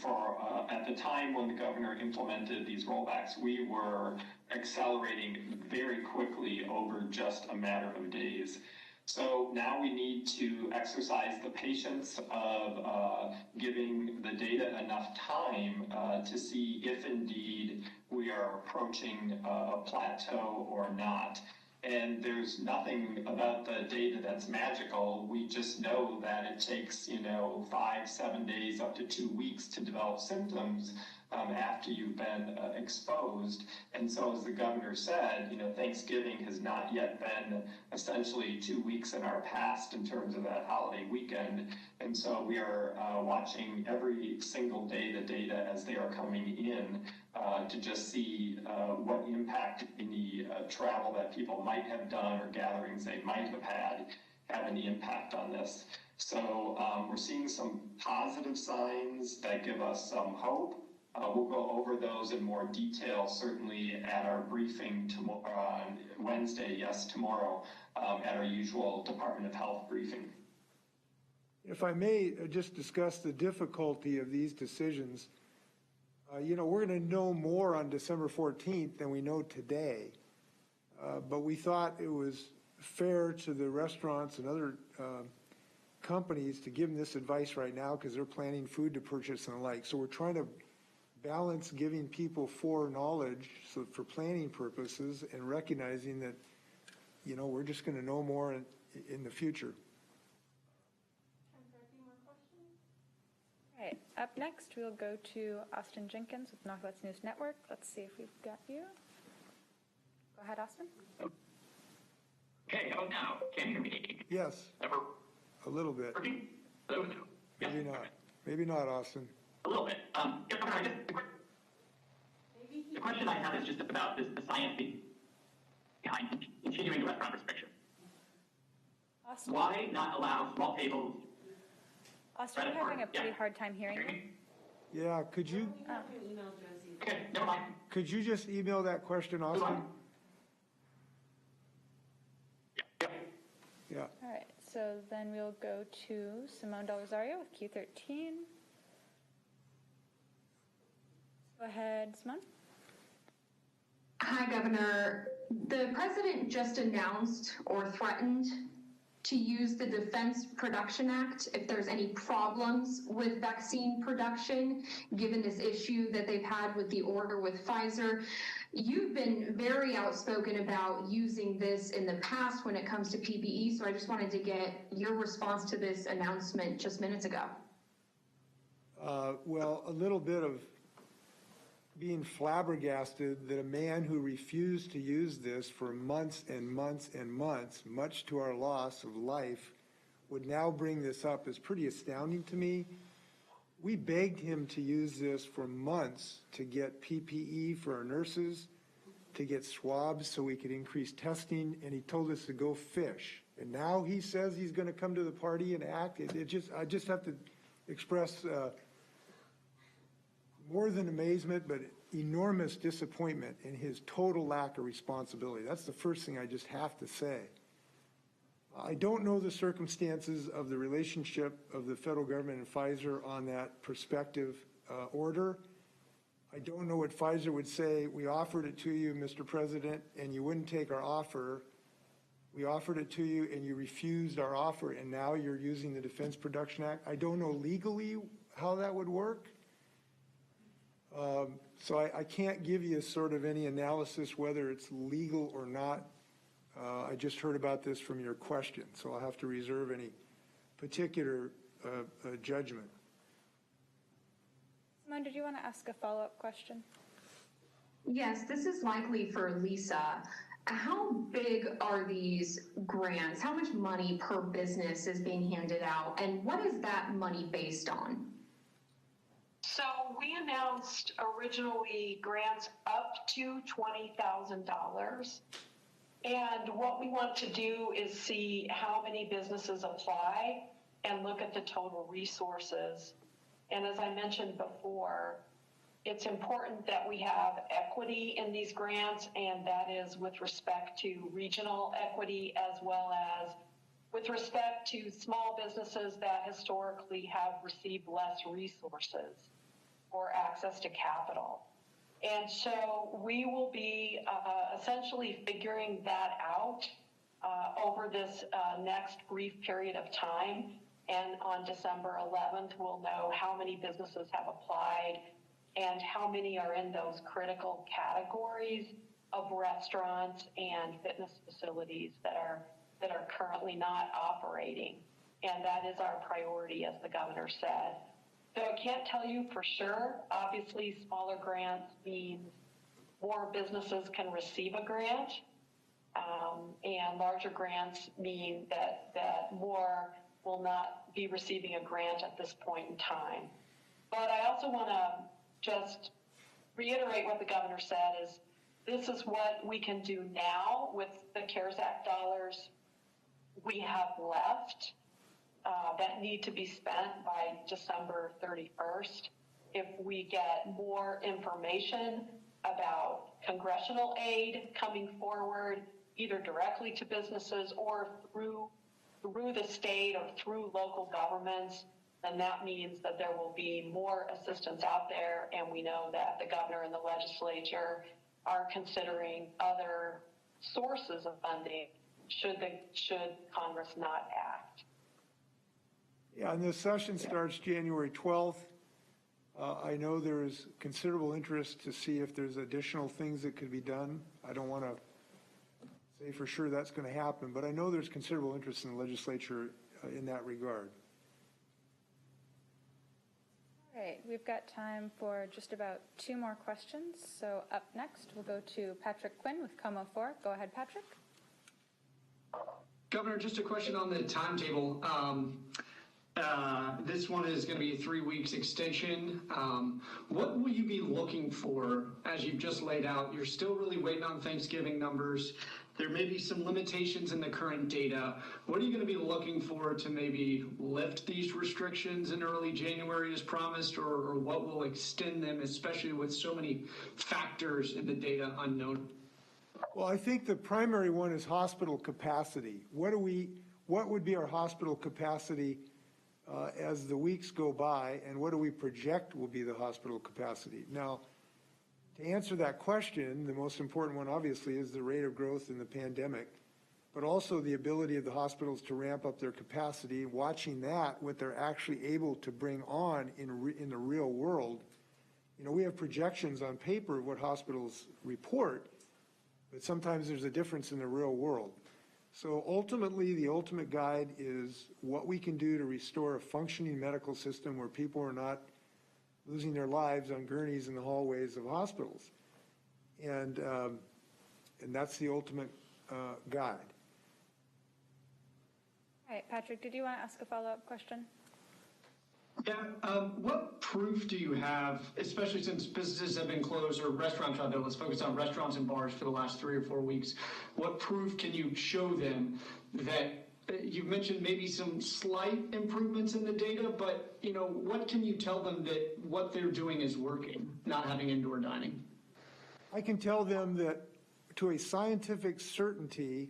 F: at the time when the governor implemented these rollbacks, we were accelerating very quickly over just a matter of days. So now we need to exercise the patience of giving the data enough time to see if indeed we are approaching a plateau or not. And there's nothing about the data that's magical. We just know that it takes, 5-7 days up to 2 weeks to develop symptoms after you've been exposed. And so as the governor said, Thanksgiving has not yet been essentially 2 weeks in our past in terms of that holiday weekend. And so we are watching every single day the data as they are coming in to just see what impact any travel that people might have done or gatherings they might have had have any impact on this. So we're seeing some positive signs that give us some hope. We'll go over those in more detail, certainly at our briefing tomorrow, on Wednesday, tomorrow, at our usual Department of Health briefing.
C: If I may just discuss the difficulty of these decisions, we're going to know more on December 14th than we know today, but we thought it was fair to the restaurants and other companies to give them this advice right now because they're planning food to purchase and the like. So we're trying to balance giving people foreknowledge for planning purposes and recognizing that, we're just going to know more in the future.
B: All right, up next, we'll go to Austin Jenkins with Northwest News Network. Let's see if we've got you. Go ahead, Austin.
L: Okay, how about now? Can you hear me?
C: Yes, a little bit.
L: Hello? Yeah.
C: Maybe not, Austin.
L: A little bit. The question I have is just about the science behind continuing the restaurant restriction.
B: Austin?
L: Why not allow small tables?
B: Austin, we're having a pretty hard time hearing you.
C: Yeah, could you,
L: Okay, never mind.
C: could you just email that question, Austin? Yeah.
B: All right, so then we'll go to Simone Del Rosario with Q13. Go ahead, Simone.
E: Hi, Governor. The president just announced or threatened to use the Defense Production Act if there's any problems with vaccine production, given this issue that they've had with the order with Pfizer. You've been very outspoken about using this in the past when it comes to PPE, so I just wanted to get your response to this announcement just minutes ago.
C: Well, a little bit of being flabbergasted that a man who refused to use this for months and months and months, much to our loss of life, would now bring this up is pretty astounding to me. We begged him to use this for months to get PPE for our nurses, to get swabs so we could increase testing, and he told us to go fish. And now he says he's going to come to the party and act. I just have to express more than amazement, but enormous disappointment in his total lack of responsibility. That's the first thing I just have to say. I don't know the circumstances of the relationship of the federal government and Pfizer on that prospective order. I don't know what Pfizer would say. We offered it to you, Mr. President, and you wouldn't take our offer. We offered it to you and you refused our offer, and now you're using the Defense Production Act. I don't know legally how that would work. So I can't give you sort of any analysis whether it's legal or not. I just heard about this from your question, so I'll have to reserve any particular judgment.
B: Simone, did you want to ask a follow-up question?
E: Yes, this is likely for Lisa. How big are these grants? How much money per business is being handed out, and what is that money based on?
D: So we announced originally grants up to $20,000. And what we want to do is see how many businesses apply and look at the total resources. And as I mentioned before, it's important that we have equity in these grants, and that is with respect to regional equity as well as with respect to small businesses that historically have received less resources or access to capital. And so we will be essentially figuring that out over this next brief period of time. And on December 11th, we'll know how many businesses have applied and how many are in those critical categories of restaurants and fitness facilities that are currently not operating. And that is our priority, as the governor said. So I can't tell you for sure. Obviously, smaller grants means more businesses can receive a grant, and larger grants mean that more will not be receiving a grant at this point in time. But I also want to just reiterate what the governor said is this is what we can do now with the CARES Act dollars we have left. That need to be spent by December 31st. If we get more information about congressional aid coming forward, either directly to businesses or through the state or through local governments, then that means that there will be more assistance out there. And we know that the governor and the legislature are considering other sources of funding should Congress not act.
C: Yeah, and the session starts January 12th. I know there is considerable interest to see if there's additional things that could be done. I don't want to say for sure that's going to happen, but I know there's considerable interest in the legislature in that regard.
B: All right, we've got time for just about 2 more questions. So up next, we'll go to Patrick Quinn with Como 4. Go ahead, Patrick.
M: This one is going to be a 3 weeks extension. What will you be looking for as you've just laid out? You're still really waiting on Thanksgiving numbers. There may be some limitations in the current data. What are you going to be looking for to maybe lift these restrictions in early January as promised, or what will extend them, especially with so many factors in the data unknown?
C: Well, I think the primary one is hospital capacity. What would be our hospital capacity as the weeks go by, and what do we project will be the hospital capacity? Now, to answer that question, the most important one obviously is the rate of growth in the pandemic, but also the ability of the hospitals to ramp up their capacity, watching that, what they're actually able to bring on in the real world. You know, we have projections on paper of what hospitals report, but sometimes there's a difference in the real world. So ultimately, the ultimate guide is what we can do to restore a functioning medical system where people are not losing their lives on gurneys in the hallways of hospitals. And that's the ultimate guide.
B: All right, Patrick, did you want to ask a follow-up question?
M: Yeah, what proof do you have, especially since businesses have been closed, or restaurants, rather, let's focus on restaurants and bars for the last 3 or 4 weeks. What proof can you show them that you've mentioned maybe some slight improvements in the data, but you know, what can you tell them that what they're doing is working, not having indoor dining?
C: I can tell them that to a scientific certainty,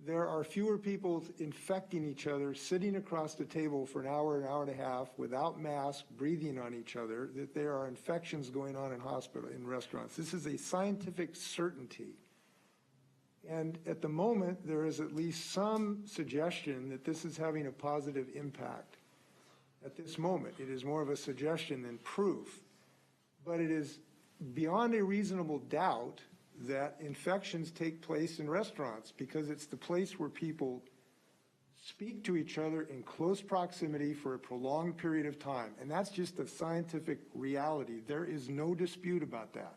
C: there are fewer people infecting each other, sitting across the table for an hour and a half without masks, breathing on each other, that there are infections going on in restaurants. This is a scientific certainty. And at the moment, there is at least some suggestion that this is having a positive impact. At this moment, it is more of a suggestion than proof. But it is beyond a reasonable doubt that infections take place in restaurants because it's the place where people speak to each other in close proximity for a prolonged period of time. And that's just a scientific reality. There is no dispute about that.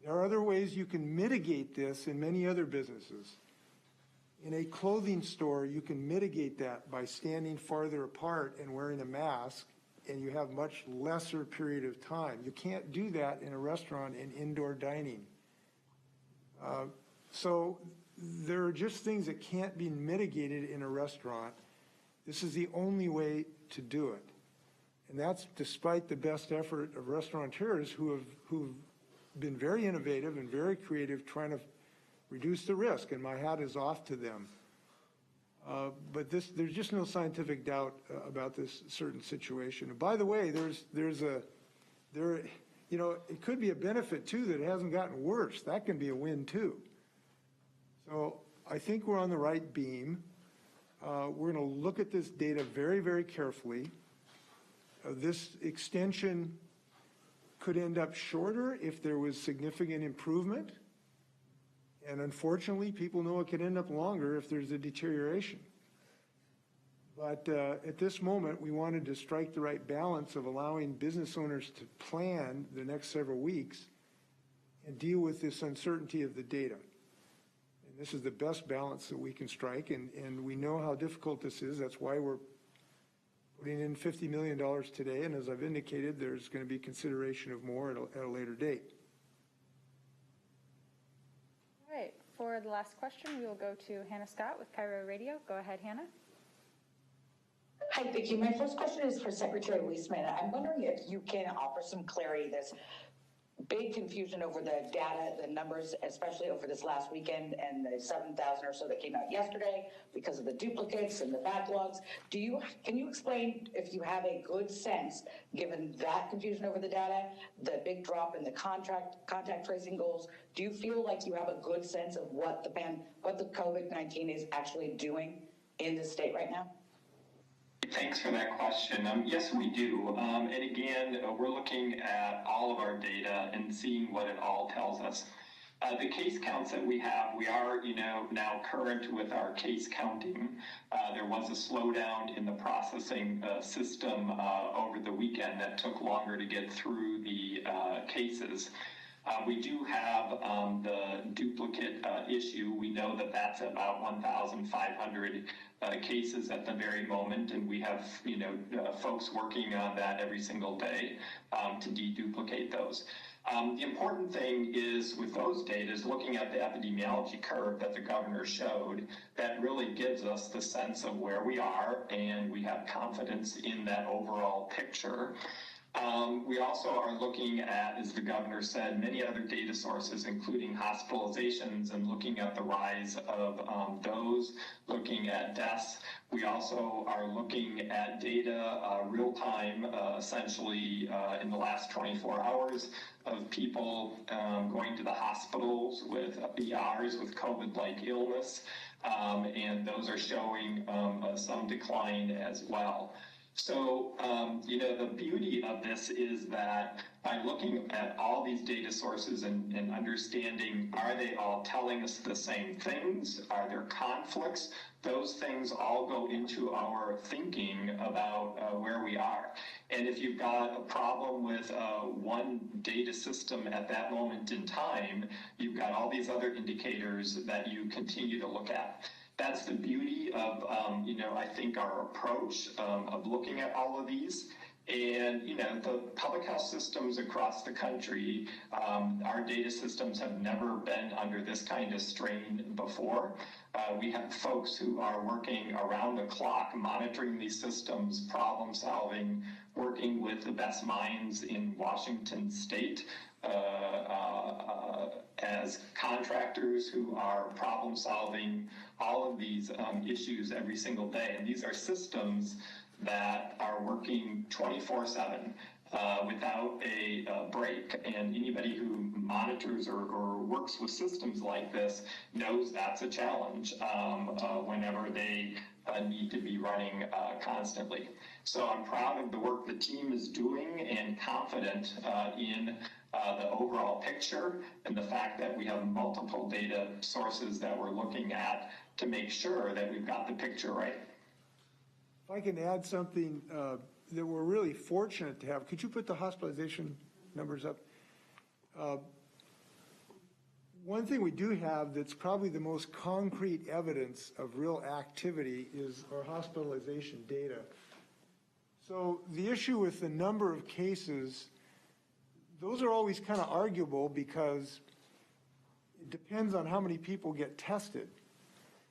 C: There are other ways you can mitigate this in many other businesses. In a clothing store, you can mitigate that by standing farther apart and wearing a mask, and you have much lesser period of time. You can't do that in a restaurant and indoor dining. So there are just things that can't be mitigated in a restaurant. This is the only way to do it. And that's despite the best effort of restaurateurs who've been very innovative and very creative trying to reduce the risk, and my hat is off to them. But there's just no scientific doubt about this certain situation. And by the way, you know, it could be a benefit too that it hasn't gotten worse. That can be a win too. So I think we're on the right beam. We're going to look at this data very, very carefully. This extension could end up shorter if there was significant improvement. And unfortunately, people know it could end up longer if there's a deterioration. But at this moment, we wanted to strike the right balance of allowing business owners to plan the next several weeks and deal with this uncertainty of the data. And this is the best balance that we can strike, and we know how difficult this is. That's why we're putting in $50 million today, and as I've indicated, there's going to be consideration of more at a later date.
B: All right, for the last question, we will go to Hannah Scott with Cairo Radio. Go ahead, Hannah.
N: Hi, thank you. My first question is for Secretary Weissman. I'm wondering if you can offer some clarity. There's big confusion over the data, the numbers, especially over this last weekend and the 7,000 or so that came out yesterday because of the duplicates and the backlogs. Can you explain if you have a good sense, given that confusion over the data, the big drop in the contact tracing goals, do you feel like you have a good sense of what the COVID-19 is actually doing in the state right now?
F: Thanks for that question. Yes, we do. And again, we're looking at all of our data and seeing what it all tells us. The case counts that we have, we are, now current with our case counting. There was a slowdown in the processing system over the weekend that took longer to get through the cases. We do have the duplicate issue. We know that that's about 1,500 cases at the very moment, and we have folks working on that every single day to deduplicate those. The important thing is with those data is looking at the epidemiology curve that the governor showed that really gives us the sense of where we are, and we have confidence in that overall picture. We also are looking at, as the governor said, many other data sources, including hospitalizations and looking at the rise of those, looking at deaths. We also are looking at data real time, essentially in the last 24 hours of people going to the hospitals with ERs with COVID-like illness, and those are showing some decline as well. So, the beauty of this is that by looking at all these data sources and understanding, are they all telling us the same things? Are there conflicts? Those things all go into our thinking about where we are. And if you've got a problem with one data system at that moment in time, you've got all these other indicators that you continue to look at. That's the beauty of, I think our approach of looking at all of these. And, the public health systems across the country, our data systems have never been under this kind of strain before. We have folks who are working around the clock, monitoring these systems, problem solving, working with the best minds in Washington state, as contractors who are problem solving all of these issues every single day. And these are systems that are working 24/7 without a break. And anybody who monitors or works with systems like this knows that's a challenge whenever they need to be running constantly. So I'm proud of the work the team is doing and confident in the overall picture and the fact that we have multiple data sources that we're looking at to make sure that we've got the picture right.
C: If I can add something that we're really fortunate to have, could you put the hospitalization numbers up? One thing we do have that's probably the most concrete evidence of real activity is our hospitalization data. So the issue with the number of cases, those are always kind of arguable because it depends on how many people get tested.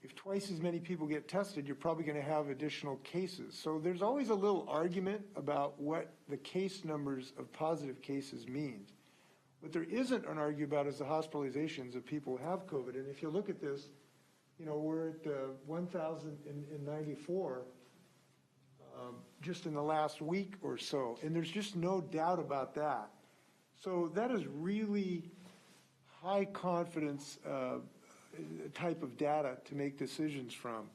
C: If twice as many people get tested, you're probably going to have additional cases. So there's always a little argument about what the case numbers of positive cases mean. What there isn't an argument about is the hospitalizations of people who have COVID. And if you look at this, we're at 1,094 just in the last week or so. And there's just no doubt about that. So that is really high confidence type of data to make decisions from.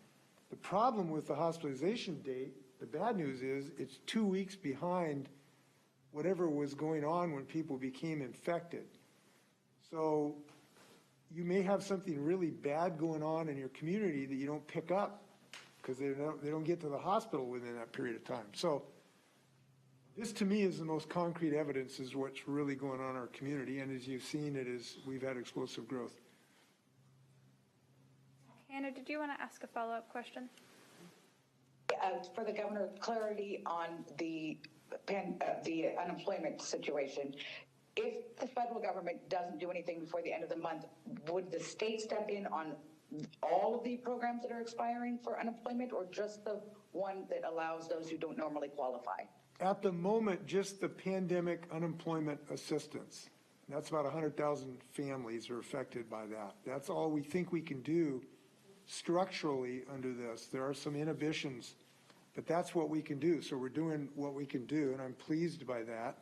C: The problem with the hospitalization date, the bad news is it's 2 weeks behind whatever was going on when people became infected. So you may have something really bad going on in your community that you don't pick up because they don't get to the hospital within that period of time. So this to me is the most concrete evidence is what's really going on in our community. And as you've seen, we've had explosive growth.
B: Hannah, did you want to ask a follow-up question?
N: For the governor, clarity on the unemployment situation. If the federal government doesn't do anything before the end of the month, would the state step in on all of the programs that are expiring for unemployment or just the one that allows those who don't normally qualify?
C: At the moment, just the pandemic unemployment assistance. That's about 100,000 families are affected by that. That's all we think we can do structurally under this. There are some inhibitions, but that's what we can do. So we're doing what we can do, and I'm pleased by that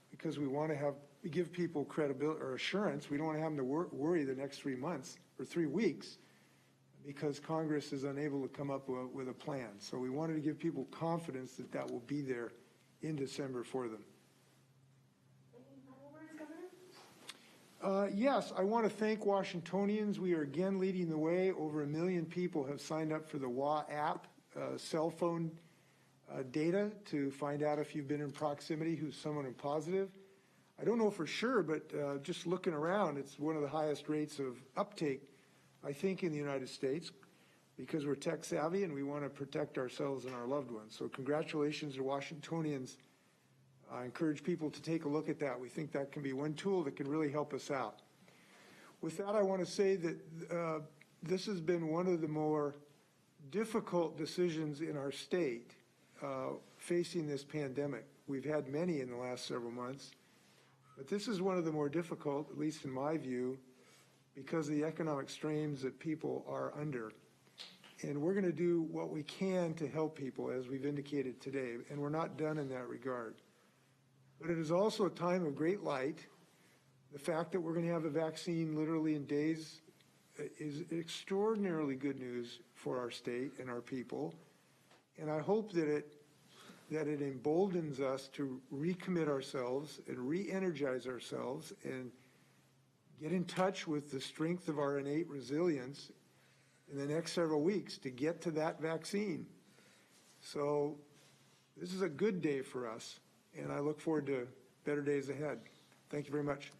C: because we want to give people credibility or assurance. We don't want to have them to worry the next 3 months or 3 weeks because Congress is unable to come up with a plan. So we wanted to give people confidence that that will be there in December for them. Yes, I want to thank Washingtonians. We are again leading the way. Over 1 million people have signed up for the WA app, cell phone data to find out if you've been in proximity who's someone positive. I don't know for sure, but just looking around, it's one of the highest rates of uptake, I think, in the United States, because we're tech savvy and we want to protect ourselves and our loved ones. So congratulations to Washingtonians. I encourage people to take a look at that. We think that can be one tool that can really help us out. With that, I want to say that this has been one of the more difficult decisions in our state facing this pandemic. We've had many in the last several months, but this is one of the more difficult, at least in my view, because of the economic strains that people are under. And we're going to do what we can to help people, as we've indicated today, and we're not done in that regard. But it is also a time of great light. The fact that we're going to have a vaccine literally in days is extraordinarily good news for our state and our people. And I hope that it emboldens us to recommit ourselves and re-energize ourselves and get in touch with the strength of our innate resilience in the next several weeks to get to that vaccine. So this is a good day for us, and I look forward to better days ahead. Thank you very much.